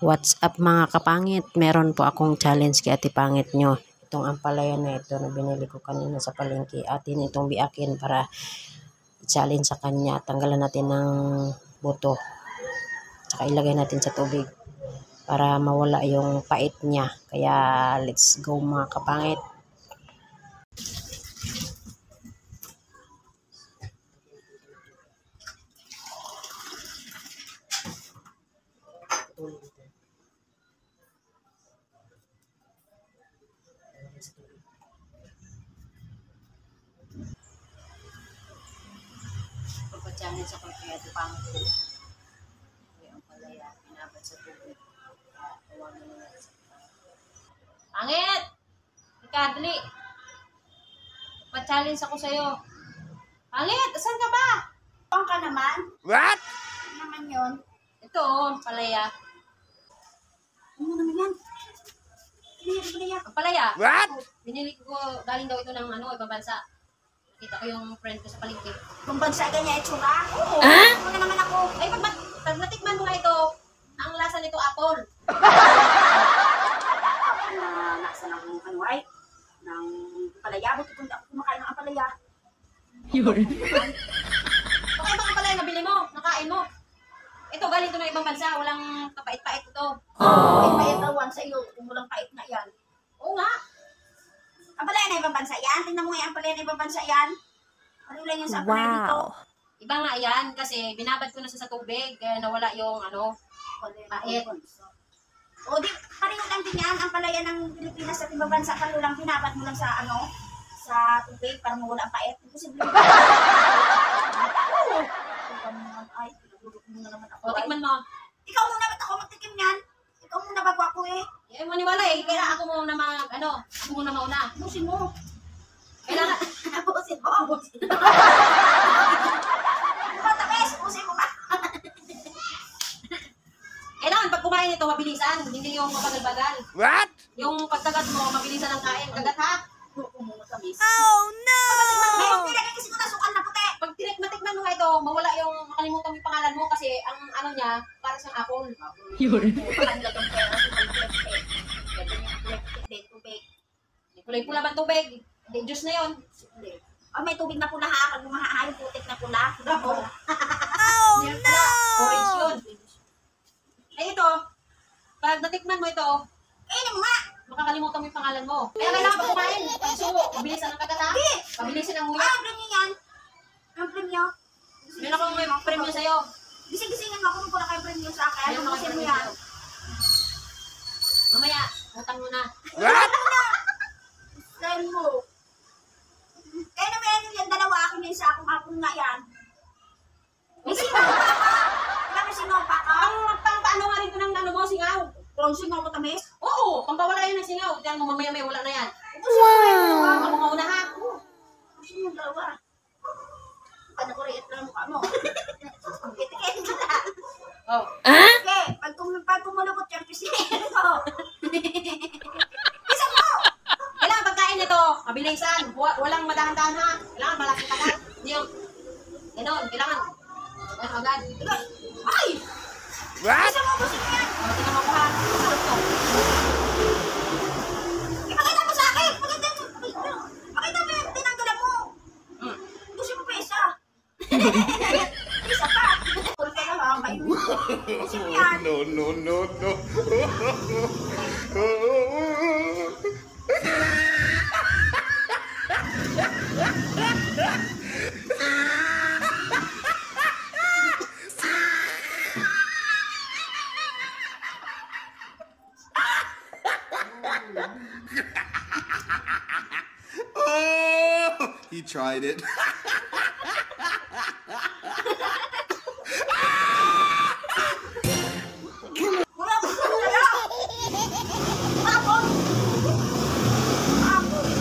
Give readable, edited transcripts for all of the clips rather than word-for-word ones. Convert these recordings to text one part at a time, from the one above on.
What's up mga kapangit? Meron po akong challenge kay ate pangit nyo. Itong ampalaya na ito na binili ko kanina sa palengke. Atin itong biakin para i-challenge sa kanya. Tanggalan natin ng buto. Tsaka ilagay natin sa tubig para mawala yung pait niya. Kaya let's go mga kapangit. Pagpa-challenge ako kay ate pangit ko. Yung palaya, pinabad sa tubig. Tawagan na natin sa Pangit! Ika, dali! Pa-challenge ako sa'yo. Pangit! Saan ka ba? Pang ka naman? What? Ano naman yun? Ito oh, palaya. Ano naman yan? Ano Ang palaya? What? Binili ko galing daw ito ng ibang bansa. Nakita ko yung friend ko sa palengke. Kung bansa ganyan itsura? Oo. Ano naman ako? Ay, pag natikman mo nga ito, ang lasa nito apple. Nasa ng ano ay? Ng palaya. Buti kung ako kumakain ng palaya. Yun. Baka ibang palaya nabili mo, nakain mo. Ito, galing ito ng ibang bansa. Walang kapait-pait ito. Ay, payatawan sa iyo. Kung walang pait na yan. Oo nga. Ang palaya na ibang bansa yan? Tingnan mo nga ang palaya na ibang bansa yan. Ano lang yan sa palaya dito? Iba nga yan kasi binabad ko na siya sa tubig. Kaya nawala yung pait. O di, pareho lang din yan. Ang palaya ng Pilipinas at ibang bansa, pareho lang binabad mo lang sa sa tubig para mawala ang pait. Imposible. Ay, pinagulog mo na naman ako. O, tikman mo. Ikaw muna, ba't ako magtikim yan? Ikaw muna bago ako eh. Eh, maniwala eh. Kaya ako muna ako muna mauna. Busin mo. Kailangan, Busin mo. Busin mo. Matabes, busin mo ba? kailangan pag kumain ito, mabilisan. Hindi yung mabagal-bagal. What? Yung pagkagat mo, mabilisan ang kain. Kagat ha? Matamis. Oh no! Ngayon, nilagay kasi ko na sukal na puti. Pag matikman mo nga ito, mawala makalimutan mo yung pangalan mo kasi ang niya, para siyang apple. Panlagang pera, tubig. Kulay pula ba ang tubig? Hindi, juice na yun. Oh, may tubig na pula ha. Pag bumahahay, putik na pula. Oh no! Orange yun. Eh ito, pag natikman mo ito, Kainin mo nga. makakalimutan mo yung pangalan mo. Kaya kailangan pag kumain, pag sumo, mabilisan ang kagat ha? Mabilisan ang nguya. Ang premium yan. Ang premium. Meron akong may premium sa'yo. Gising-gisingin mo ako kung wala kayong premium sa akin. Ano kasi mo yan? Mamaya, utang mo na. What? Send mo. Kaya naman yan, dalawa akin yan sa akong apong nga yan. May singaw pa ka. Wala may singaw pa ka. Paano nga rin ito ng mo, singaw? Kung singaw mo tamis? Oo, pangpawala yan ng singaw. Diyan mo mamaya may wala na yan. Wow! Ako mauna ha. Gusto mo dalawa. Paano ko rin ito ng mukha mo? Itikin mo na. Oh. Okay, pag kumulubot yan, pisihin mo. Isa mo! Kailangan pagkain nito, mabilisan. Walang madahan-dahan ha. Kailangan malaki ka na. Hindi yung, kailangan. Ano agad. Ay! What? Isa mo, busin mo yan. Tingnan mo ko ha. Masarap to. Ipakita mo sa akin! Pakita mo yung tinanggalan mo! Busin mo pa isa! Isa pa! Puro ka lang ha, kayo. Busin mo yan! No, no, no, no. Oh, he tried it. Wala ko sa kaya! Tapos! Tapos!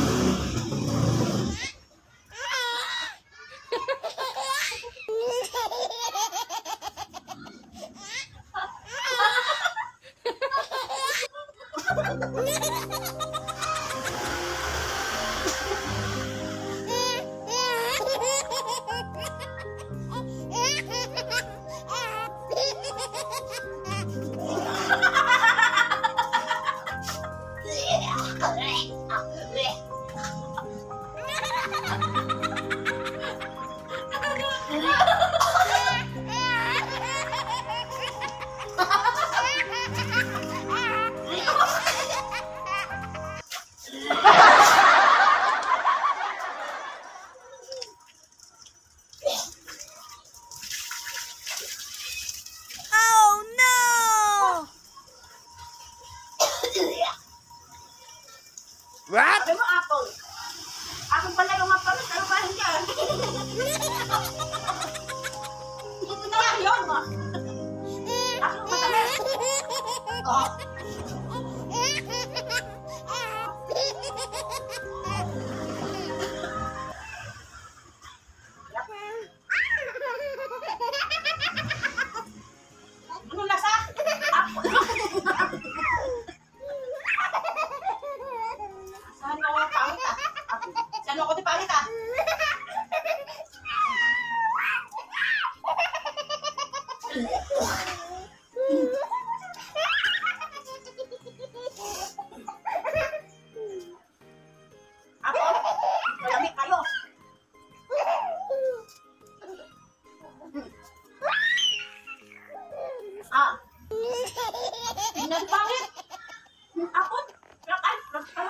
What? Sabi mo, apple. Akin pala yung apple, pero ba hindi? Hindi na yan yun, mo. Akin yung matamis. Oh. Anong lasa? Apple. Saan ako pangit ah? Saan ako di pangit ah? Apple, malamig kayo. Ah. Tingnan pangit. Apple, lakay, lakay.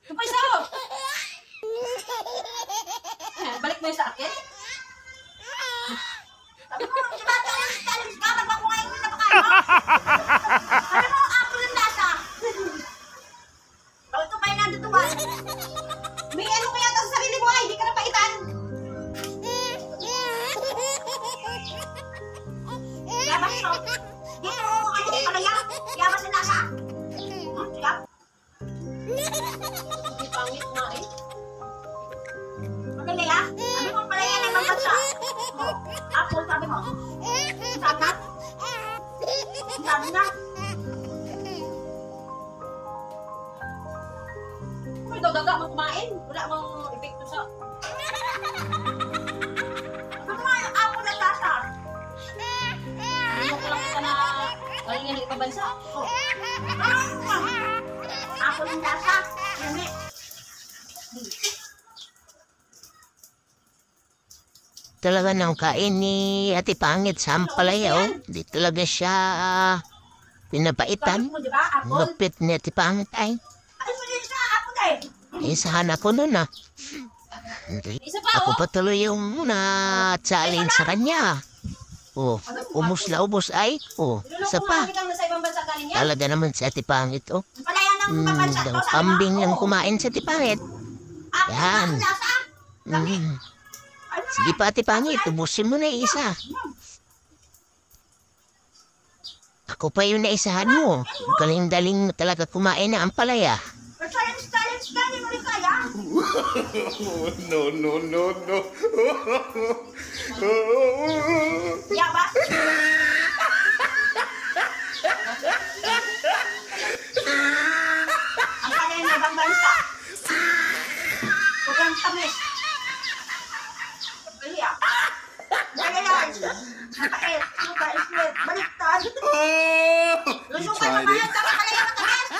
Kapay sa'yo! Balik mo yung sa akin? Sabi mo, diba, challenge ka? Magpakumain mo na pa kayo? Sabi mo, apple yung lasa. Bakit ko kayo nandutuan? May ano kaya ito sa sarili mo ay, di ka napaitan. Yabas ito. Dito, ano yung palaya? Yabas yung lasa. Yab. Hindi pangit nga eh. Magaling ah? Sabi mo pala yan ay magbansa. Apple sabi mo. Sana? Sabi na. Kung daw daga mo kumain, wala mong epekto sa... Ano nga yung apple na lasa? Ano ko lang kita na galing yan ng ibang bansa? Apple yung lasa. Yumi. Talaga ng kain ni Ate Pangit sa ampalaya, oh. Di talaga siya pinapaitan. Bakit mo, diba? Apple? Lupit ni Ate Pangit ay. Ay, mali sa apple eh. Isahan ako nun, ah. Isa pa, Ako oh. pa tuloy yung na-challenge sa kanya. Oh, ubos na ubos ay. Oh, isa Niloloko pa. nga kitang nasa ibang bansa galing yan. Talaga naman si Ate Pangit, oh. Palaya ng papansa to. Daw kambing lang kumain sa Ate Pangit. Apple Yan. ang lasa. Ano Sige pa, Ate Pangit, ubusin mo na yung isa. Ako pa yung naisahan mo. Galing-daling mo talaga kumain na ampalaya. challenge ka, hindi mo rin kaya. No, no, no, no. Yabas. Ang palaya ng ibang bansa. Huwag kang tamis. Palaya. Nagayan. Napait. Suka, islet. Baliktad. Oh, you Lusukan mo tried ba it. yan? Tama palaya matamis.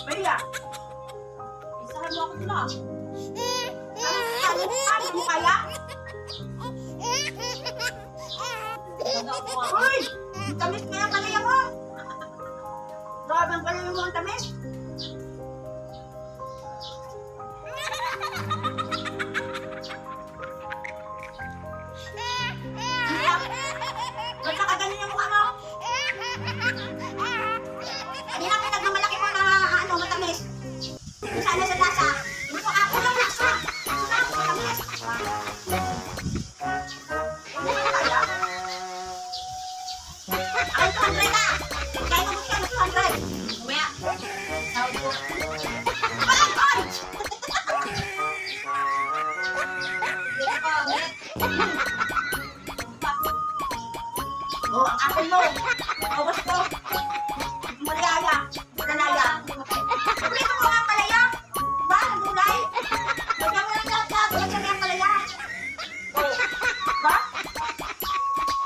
Maria, isahan mo ako dula. Ano mo kaya? Uy! Tamis na yung palaya mo! Grabe ang palaya mo ang tamis. Ba't nakaganyan yung mukha mo? Kanina pinagmamalaki mo na ano, matamis. Sana sa lasa. Ito ako lang lasa. Sana ako matamis. Hindi mo kaya? Ay, 200 na. Kaya mo gusto ka ng 200. Umaya. Sahod mo. Walang punch! Dito ka, ulit. Oh, ang apple mo. Ubos ko. Malaya. Nanaya. Paborito mo ang palaya. Ba? Ang gulay? Lagyan mo lang lahat. Lagyan mo ang palaya. Oh. Ba?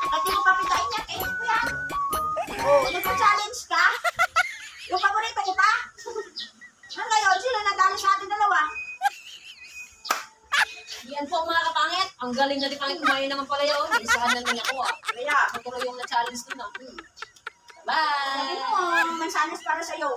At di mo papitain yan. Kainin ko yan. Oh, nagpa-challenge ka? Yung paborito ko pa? Ano ngayon? Sino nadali sa ating dalawa? Yan po mga kapangit. Ang galing na di pangit kumain naman pala yun. Isahan na niya ako ah. Kaya, Patuloy yung na-challenge ko na. sabi Bye! mo, mansanas para sa'yo.